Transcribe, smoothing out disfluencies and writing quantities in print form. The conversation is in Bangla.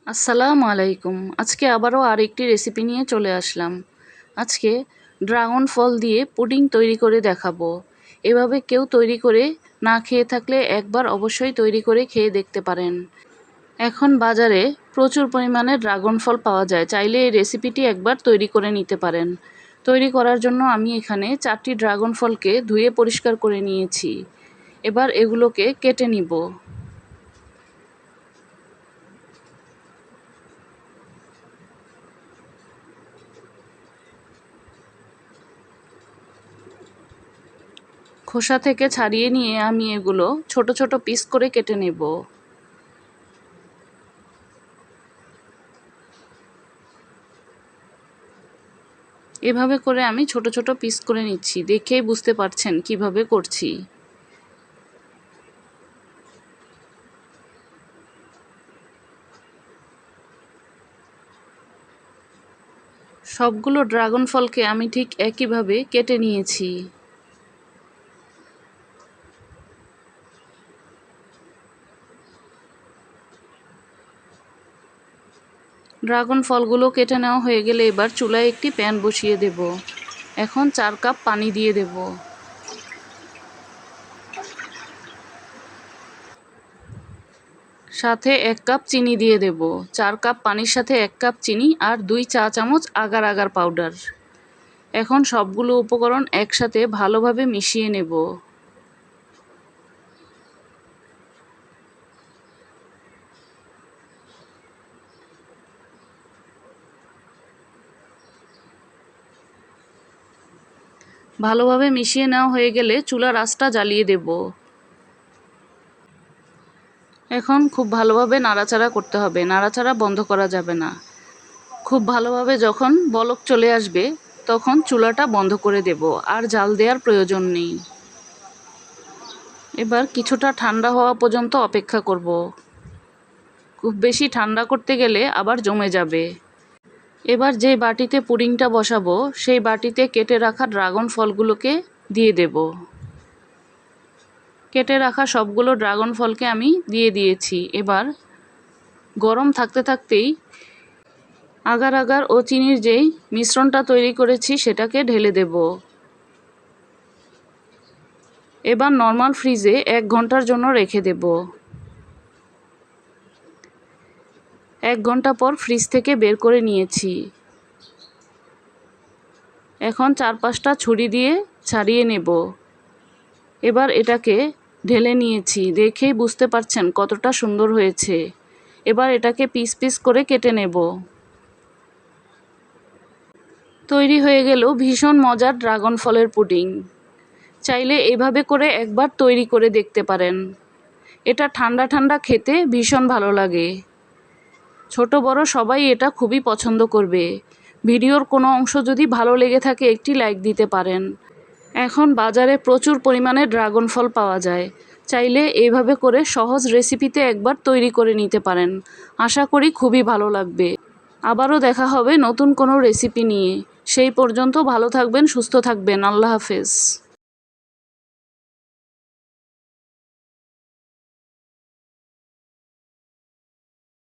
আসসালামু আলাইকুম। আজকে আবারও আরেকটি রেসিপি নিয়ে চলে আসলাম। আজকে ড্রাগন ফল দিয়ে পুডিং তৈরি করে দেখাবো। এভাবে কেউ তৈরি করে না খেয়ে থাকলে একবার অবশ্যই তৈরি করে খেয়ে দেখতে পারেন। এখন বাজারে প্রচুর পরিমাণে ড্রাগন ফল পাওয়া যায়, চাইলে এই রেসিপিটি একবার তৈরি করে নিতে পারেন। তৈরি করার জন্য আমি এখানে 4টি ড্রাগন ফলকে ধুয়ে পরিষ্কার করে নিয়েছি। এবার এগুলোকে কেটে নিব। খোসা থেকে ছাড়িয়ে নিয়ে আমি এগুলো ছোট ছোট পিস করে কেটে নেব। এভাবে করে আমি ছোট ছোট পিস করে নিচ্ছি, দেখেই বুঝতে পারছেন কিভাবে করছি। সবগুলো ড্রাগন ফলকে আমি ঠিক একইভাবে কেটে নিয়েছি। ড্রাগন ফলগুলো কেটে নেওয়া হয়ে গেলে এবার চুলায় একটি প্যান বসিয়ে দেব। এখন 4 কাপ পানি দিয়ে দেব। সাথে 1 কাপ চিনি দিয়ে দেব। 4 কাপ পানির সাথে 1 কাপ চিনি আর 2 চা চামচ আগার আগার পাউডার। এখন সবগুলো উপকরণ একসাথে ভালোভাবে মিশিয়ে নেব। ভালোভাবে মিশিয়ে নেওয়া হয়ে গেলে চুলার আঁচটা জ্বালিয়ে দেব। এখন খুব ভালোভাবে নাড়াচাড়া করতে হবে, নাড়াচাড়া বন্ধ করা যাবে না। খুব ভালোভাবে যখন বলক চলে আসবে তখন চুলাটা বন্ধ করে দেব, আর জাল দেওয়ার প্রয়োজন নেই। এবার কিছুটা ঠান্ডা হওয়া পর্যন্ত অপেক্ষা করব। খুব বেশি ঠান্ডা করতে গেলে আবার জমে যাবে। এবার যে বাটিতে পুডিংটা বসাবো সেই বাটিতে কেটে রাখা ড্রাগন ফলগুলোকে দিয়ে দেব। কেটে রাখা সবগুলো ড্রাগন ফলকে আমি দিয়ে দিয়েছি। এবার গরম থাকতে থাকতেই আগার আগার ও চিনির যেই মিশ্রণটা তৈরি করেছি সেটাকে ঢেলে দেব। এবার নর্মাল ফ্রিজে 1 ঘন্টার জন্য রেখে দেব। 1 ঘন্টা পর ফ্রিজ থেকে বের করে নিয়েছি। এখন 4-5টা ছুরি দিয়ে ছাড়িয়ে নেব। এবার এটাকে ঢেলে নিয়েছি, দেখেই বুঝতে পারছেন কতটা সুন্দর হয়েছে। এবার এটাকে পিস পিস করে কেটে নেব। তৈরি হয়ে গেল ভীষণ মজার ড্রাগন ফলের পুডিং। চাইলে এভাবে করে একবার তৈরি করে দেখতে পারেন। এটা ঠান্ডা ঠান্ডা খেতে ভীষণ ভালো লাগে। ছোট বড় সবাই এটা খুবই পছন্দ করবে। ভিডিওর কোনো অংশ যদি ভালো লেগে থাকে একটি লাইক দিতে পারেন। এখন বাজারে প্রচুর পরিমাণে ড্রাগন ফল পাওয়া যায়, চাইলে এইভাবে করে সহজ রেসিপিতে একবার তৈরি করে নিতে পারেন। আশা করি খুবই ভালো লাগবে। আবারও দেখা হবে নতুন কোনো রেসিপি নিয়ে। সেই পর্যন্ত ভালো থাকবেন, সুস্থ থাকবেন। আল্লাহ হাফেজ।